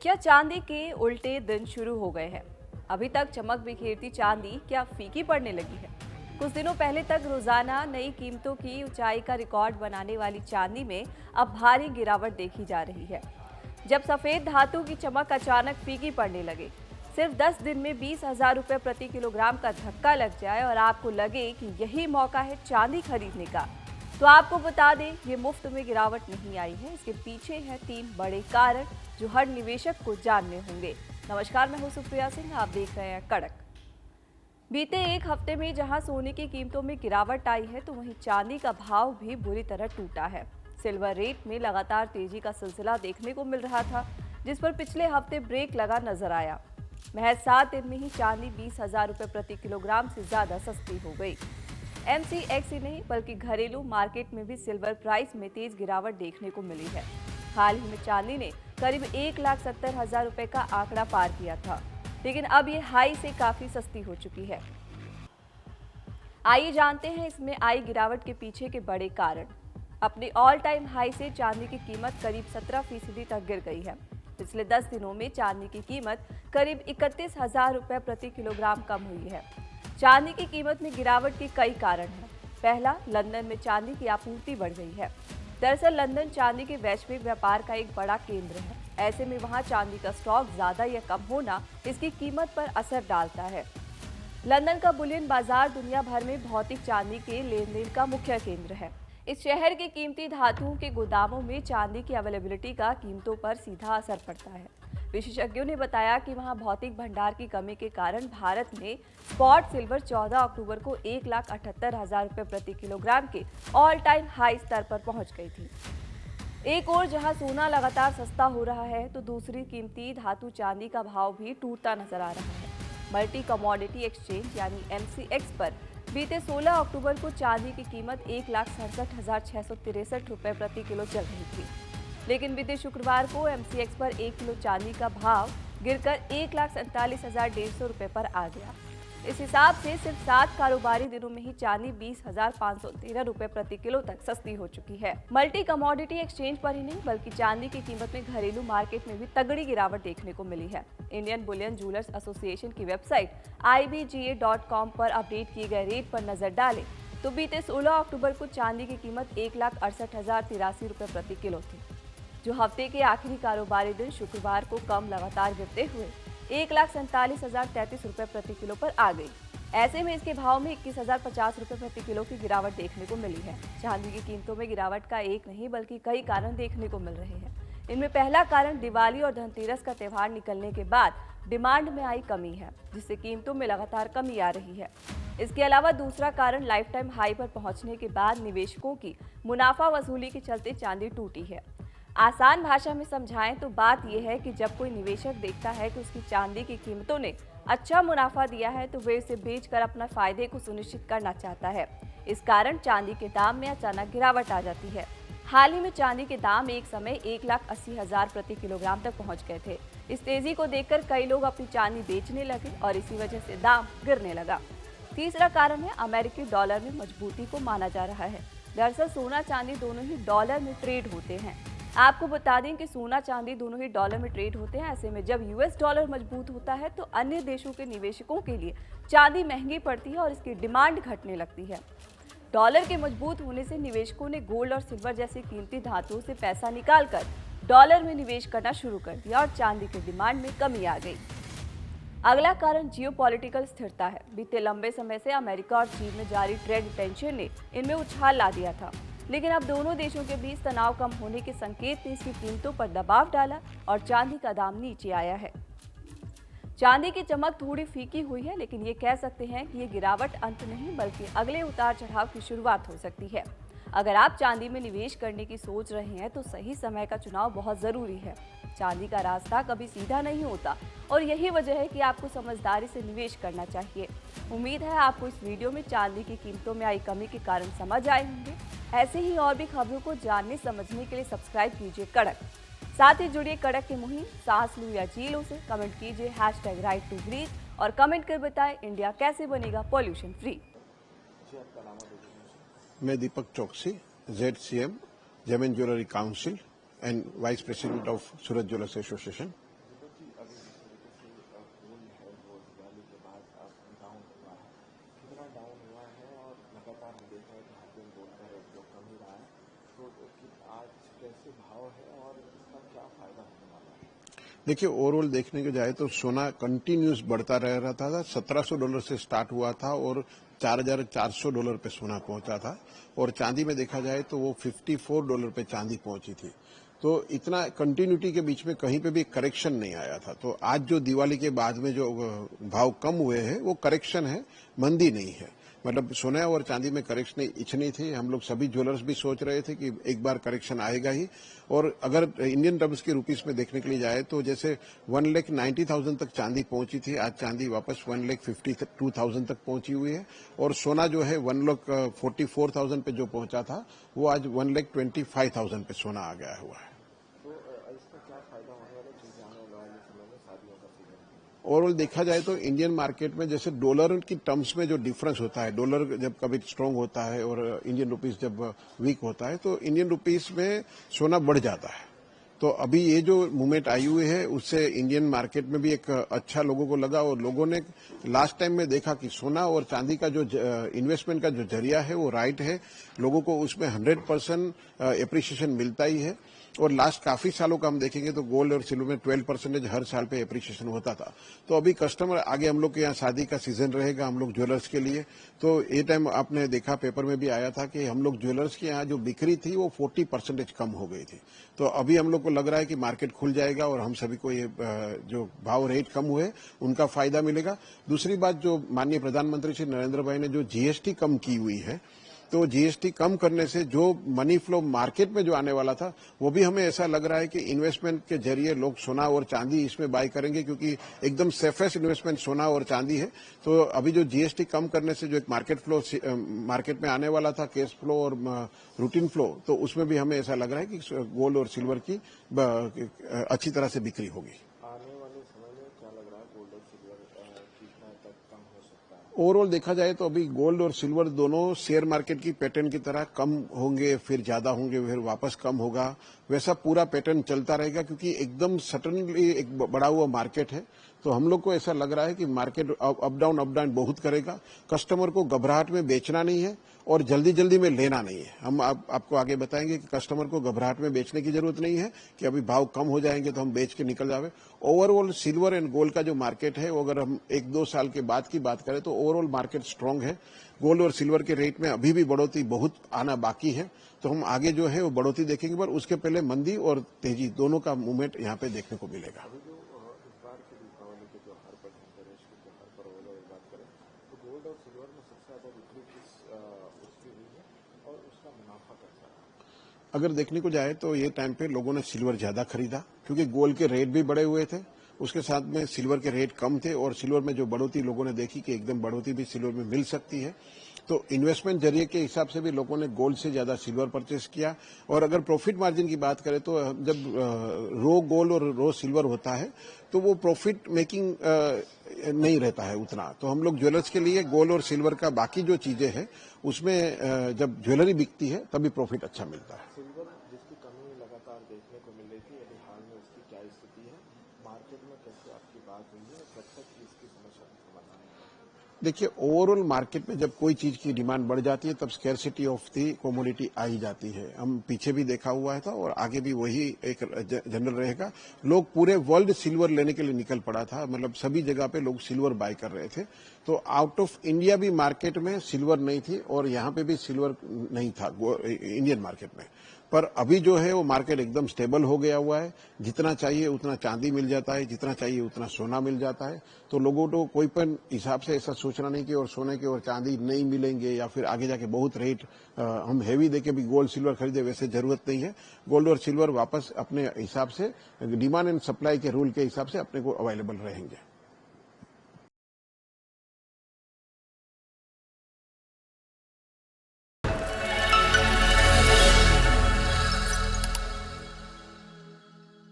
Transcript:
क्या चांदी के उल्टे दिन शुरू हो गए हैं? अभी तक चमक बिखेरती चांदी क्या फीकी पड़ने लगी है? कुछ दिनों पहले तक रोजाना नई कीमतों की ऊंचाई का रिकॉर्ड बनाने वाली चांदी में अब भारी गिरावट देखी जा रही है। जब सफेद धातु की चमक अचानक फीकी पड़ने लगे, सिर्फ 10 दिन में 20,000 रुपए प्रति किलोग्राम का धक्का लग जाए और आपको लगे कि यही मौका है चांदी खरीदने का, तो आपको बता दें ये मुफ्त में गिरावट नहीं आई है। इसके पीछे हैं 3 बड़े कारण जो हर निवेशक को जानने होंगे। नमस्कार, मैं हूं सुप्रिया सिंह, आप देख रहे हैं कड़क। बीते एक हफ्ते में जहां सोने की कीमतों में गिरावट आई है, तो वहीं चांदी का भाव भी बुरी तरह टूटा है। सिल्वर रेट में लगातार तेजी का सिलसिला देखने को मिल रहा था, जिस पर पिछले हफ्ते ब्रेक लगा नजर आया। महज 7 दिन में ही चांदी 20,000 रुपए प्रति किलोग्राम से ज्यादा सस्ती हो गई। MCX ही नहीं बल्कि घरेलू मार्केट में भी सिल्वर प्राइस में तेज गिरावट देखने को मिली है। हाल ही में चांदी ने करीब 1,70,000 रुपए का आंकड़ा पार किया था, लेकिन अब ये हाई से काफी सस्ती हो चुकी है। आइए जानते हैं इसमें आई गिरावट के पीछे के बड़े कारण। अपने ऑल टाइम हाई से चांदी की कीमत करीब 17% तक गिर गई है। पिछले 10 दिनों में चांदी की कीमत करीब 31,000 रुपए प्रति किलोग्राम कम हुई है। चांदी की कीमत में गिरावट के कई कारण हैं। पहला, लंदन में चांदी की आपूर्ति बढ़ गई है। दरअसल लंदन चांदी के वैश्विक व्यापार का एक बड़ा केंद्र है। ऐसे में वहां चांदी का स्टॉक ज्यादा या कम होना इसकी कीमत पर असर डालता है। लंदन का बुलियन बाजार दुनिया भर में भौतिक चांदी के लेन देन का मुख्य केंद्र है। इस शहर के कीमती धातुओं के गोदामों में चांदी की अवेलेबिलिटी का कीमतों पर सीधा असर पड़ता है। विशेषज्ञों ने बताया कि वहां भौतिक भंडार की कमी के कारण भारत में स्पॉट सिल्वर 14 अक्टूबर को 1,78,000 रुपए प्रति किलोग्राम के ऑल टाइम हाई स्तर पर पहुंच गई थी। एक ओर जहां सोना लगातार सस्ता हो रहा है, तो दूसरी कीमती धातु चांदी का भाव भी टूटता नजर आ रहा है। मल्टी कमोडिटी एक्सचेंज यानी MCX पर बीते 16 अक्टूबर को चांदी की कीमत 1,67,663 रुपए प्रति किलो चल रही थी, लेकिन बीते शुक्रवार को MCX पर 1 किलो चांदी का भाव गिरकर 1,47,150 रुपए पर आ गया। इस हिसाब से सिर्फ 7 कारोबारी दिनों में ही चांदी 20,513 रुपए प्रति किलो तक सस्ती हो चुकी है। मल्टी कमोडिटी एक्सचेंज पर ही नहीं बल्कि चांदी की कीमत में घरेलू मार्केट में भी तगड़ी गिरावट देखने को मिली है। इंडियन बुलियन ज्वेलर्स एसोसिएशन की वेबसाइट IBGA.com पर अपडेट किए गए रेट पर नजर डालें तो बीते 16 अक्टूबर को चांदी की कीमत 1,68,083 रुपए प्रति किलो थी, जो हफ्ते के आखिरी कारोबारी दिन शुक्रवार को कम लगातार गिरते हुए 1,47,033 रुपए प्रति किलो पर आ गई। ऐसे में इसके भाव में 21,050 रुपए प्रति किलो की गिरावट देखने को मिली है। चांदी की कीमतों में गिरावट का एक नहीं बल्कि कई कारण देखने को मिल रहे हैं। इनमें पहला कारण दिवाली और धनतेरस का त्यौहार निकलने के बाद डिमांड में आई कमी है, जिससे कीमतों में लगातार कमी आ रही है। इसके अलावा दूसरा कारण लाइफ टाइम हाई पर पहुंचने के बाद निवेशकों की मुनाफा वसूली के चलते चांदी टूटी है। आसान भाषा में समझाएं तो बात यह है कि जब कोई निवेशक देखता है कि उसकी चांदी की कीमतों ने अच्छा मुनाफा दिया है, तो वे इसे बेचकर अपना फायदे को सुनिश्चित करना चाहता है। इस कारण चांदी के दाम में अचानक गिरावट आ जाती है। हाल ही में चांदी के दाम एक समय 1,80,000 प्रति किलोग्राम तक पहुंच गए थे। इस तेजी को देखकर कई लोग अपनी चांदी बेचने लगे और इसी वजह से दाम गिरने लगा। तीसरा कारण है अमेरिकी डॉलर में मजबूती को माना जा रहा है। दरअसल सोना चांदी दोनों ही डॉलर में ट्रेड होते हैं। आपको बता दें कि सोना चांदी दोनों ही डॉलर में ट्रेड होते हैं। ऐसे में जब US डॉलर मजबूत होता है तो अन्य देशों के निवेशकों के लिए चांदी महंगी पड़ती है और इसकी डिमांड घटने लगती है। डॉलर के मजबूत होने से निवेशकों ने गोल्ड और सिल्वर जैसी कीमती धातुओं से पैसा निकालकर डॉलर में निवेश करना शुरू कर दिया और चांदी की डिमांड में कमी आ गई। अगला कारण जियोपॉलिटिकल स्थिरता है। बीते लंबे समय से अमेरिका और चीन में जारी ट्रेड टेंशन ने इनमें उछाल ला दिया था, लेकिन अब दोनों देशों के बीच तनाव कम होने के संकेत ने इसकी कीमतों पर दबाव डाला और चांदी का दाम नीचे आया है। चांदी की चमक थोड़ी फीकी हुई है, लेकिन ये कह सकते हैं कि ये गिरावट अंत नहीं बल्कि अगले उतार चढ़ाव की शुरुआत हो सकती है। अगर आप चांदी में निवेश करने की सोच रहे हैं तो सही समय का चुनाव बहुत जरूरी है। चांदी का रास्ता कभी सीधा नहीं होता और यही वजह है कि आपको समझदारी से निवेश करना चाहिए। उम्मीद है आपको इस वीडियो में चांदी की कीमतों में आई कमी के कारण समझ आए होंगे। ऐसे ही और भी खबरों को जानने समझने के लिए सब्सक्राइब कीजिए कड़क। साथ ही जुड़िए कड़क की मुहिम सांस लूं या जी लो से। कमेंट कीजिए #right2breathe और कमेंट कर बताएं इंडिया कैसे बनेगा पॉल्यूशन फ्री। मैं Deepak Chokshi, ZCM, gem and jewellery council and vice president of Surat jewellers association. कैसे भाव है और इसका क्या फायदा होने वाला है? देखिए, ओवरऑल देखने को जाए तो सोना कंटिन्यूस बढ़ता रह रहा था। $1700 से स्टार्ट हुआ था और $4400 पे सोना पहुंचा था, और चांदी में देखा जाए तो वो $54 पे चांदी पहुंची थी। तो इतना कंटिन्यूटी के बीच में कहीं पे भी करेक्शन नहीं आया था। तो आज जो दिवाली के बाद में जो भाव कम हुए हैं वो करेक्शन है, मंदी नहीं है। मतलब सोना और चांदी में करेक्शन इतनी थी, हम लोग सभी ज्वेलर्स भी सोच रहे थे कि एक बार करेक्शन आएगा ही। और अगर इंडियन टर्म्स के रुपीस में देखने के लिए जाए तो जैसे 1,90,000 तक चांदी पहुंची थी, आज चांदी वापस 1,52,000 तक पहुंची हुई है। और सोना जो है 1,44,000 पे जो पहुंचा था वो आज 1,25,000 पे सोना आ गया हुआ है। इसका क्या फायदा होने वाला चीज आने वाले समय में शादियों का सीजन? ओवरऑल देखा जाए तो इंडियन मार्केट में जैसे डॉलर की टर्म्स में जो डिफरेंस होता है, डॉलर जब कभी स्ट्रांग होता है और इंडियन रुपीस जब वीक होता है तो इंडियन रुपीस में सोना बढ़ जाता है। तो अभी ये जो मूवमेंट आई हुई है उससे इंडियन मार्केट में भी एक अच्छा लोगों को लगा, और लोगों ने लास्ट टाइम में देखा कि सोना और चांदी का जो इन्वेस्टमेंट का जो जरिया है वो राइट है। लोगों को उसमें 100% एप्रिसिएशन मिलता ही है। और लास्ट काफी सालों का हम देखेंगे तो गोल्ड और सिल्वर में 12% हर साल पे एप्रिसिएशन होता था। तो अभी कस्टमर आगे, हम लोग के यहाँ शादी का सीजन रहेगा हम लोग ज्वेलर्स के लिए, तो ये टाइम आपने देखा पेपर में भी आया था कि हम लोग ज्वेलर्स के यहाँ जो बिक्री थी वो 40% कम हो गई थी। तो अभी हम लोग को लग रहा है कि मार्केट खुल जाएगा और हम सभी को ये जो भाव रेट कम हुए उनका फायदा मिलेगा। दूसरी बात, जो माननीय प्रधानमंत्री श्री नरेंद्र भाई ने जो जीएसटी कम की हुई है, तो जीएसटी कम करने से जो मनी फ्लो मार्केट में जो आने वाला था वो भी हमें ऐसा लग रहा है कि इन्वेस्टमेंट के जरिए लोग सोना और चांदी इसमें बाय करेंगे, क्योंकि एकदम सेफेस्ट इन्वेस्टमेंट सोना और चांदी है। तो अभी जो जीएसटी कम करने से जो एक मार्केट फ्लो मार्केट में आने वाला था, कैश फ्लो और रूटीन फ्लो, तो उसमें भी हमें ऐसा लग रहा है कि गोल्ड और सिल्वर की अच्छी तरह से बिक्री होगी। आने वाले समय में क्या लग रहा है, गोल्ड और सिल्वर कितना तक कम हो सकता है? ओवरऑल देखा जाए तो अभी गोल्ड और सिल्वर दोनों शेयर मार्केट की पैटर्न की तरह कम होंगे, फिर ज्यादा होंगे, फिर वापस कम होगा, वैसा पूरा पैटर्न चलता रहेगा, क्योंकि एकदम सडनली एक बढ़ा हुआ मार्केट है। तो हम लोग को ऐसा लग रहा है कि मार्केट अप डाउन बहुत करेगा। कस्टमर को घबराहट में बेचना नहीं है और जल्दी जल्दी में लेना नहीं है। हम आपको आगे बताएंगे कि कस्टमर को घबराहट में बेचने की जरूरत नहीं है कि अभी भाव कम हो जाएंगे तो हम बेच के निकल जावे। ओवरऑल सिल्वर एंड गोल्ड का जो मार्केट है वो अगर हम 1-2 साल के बाद की बात करें तो ओवरऑल मार्केट स्ट्रांग है। गोल्ड और सिल्वर के रेट में अभी भी बढ़ोतरी बहुत आना बाकी है, तो हम आगे जो है वो बढ़ोतरी देखेंगे, पर उसके पहले मंदी और तेजी दोनों का मूवमेंट यहाँ पे देखने को मिलेगा। इस बार के दीपावली के त्योहार पर, धनतेरस के त्योहार पर अगर बात करें तो गोल्ड और सिल्वर में सबसे ज्यादा बिक्री किस उसकी हुई है और उसका मुनाफा कैसा है? अगर देखने को जाए तो ये टाइम पे लोगों ने सिल्वर ज्यादा खरीदा, क्योंकि गोल्ड के रेट भी बढ़े हुए थे, उसके साथ में सिल्वर के रेट कम थे, और सिल्वर में जो बढ़ोतरी लोगों ने देखी कि एकदम बढ़ोतरी भी सिल्वर में मिल सकती है, तो इन्वेस्टमेंट जरिए के हिसाब से भी लोगों ने गोल्ड से ज्यादा सिल्वर परचेस किया। और अगर प्रॉफिट मार्जिन की बात करें तो जब रो गोल्ड और रो सिल्वर होता है तो वो प्रॉफिट मेकिंग नहीं रहता है उतना। तो हम लोग ज्वेलर्स के लिए गोल्ड और सिल्वर का बाकी जो चीजें हैं उसमें जब ज्वेलरी बिकती है तभी प्रॉफिट अच्छा मिलता है। सिल्वर जिसकी कमी लगातार देखने को मिल रही थी, अभी हाल में उसकी क्या स्थिति है, मार्केट में कैसे आपकी बात हुई है, कब तक इसकी समस्या का समाधान होगा? देखिए, ओवरऑल मार्केट में जब कोई चीज की डिमांड बढ़ जाती है तब स्कैरसिटी ऑफ दी कमोडिटी आ ही जाती है। हम पीछे भी देखा हुआ था और आगे भी वही एक जनरल रहेगा। लोग पूरे वर्ल्ड सिल्वर लेने के लिए निकल पड़ा था, मतलब सभी जगह पे लोग सिल्वर बाय कर रहे थे। तो आउट ऑफ इंडिया भी मार्केट में सिल्वर नहीं थी और यहाँ पे भी सिल्वर नहीं था इंडियन मार्केट में। पर अभी जो है वो मार्केट एकदम स्टेबल हो गया हुआ है। जितना चाहिए उतना चांदी मिल जाता है, जितना चाहिए उतना सोना मिल जाता है। तो लोगों को कोई पण हिसाब से ऐसा सोचना नहीं कि और सोने के और चांदी नहीं मिलेंगे या फिर आगे जाके बहुत रेट हम हेवी देके भी गोल्ड सिल्वर खरीदे, वैसे जरूरत नहीं है। गोल्ड और सिल्वर वापस अपने हिसाब से डिमांड एंड सप्लाई के रूल के हिसाब से अपने को अवेलेबल रहेंगे।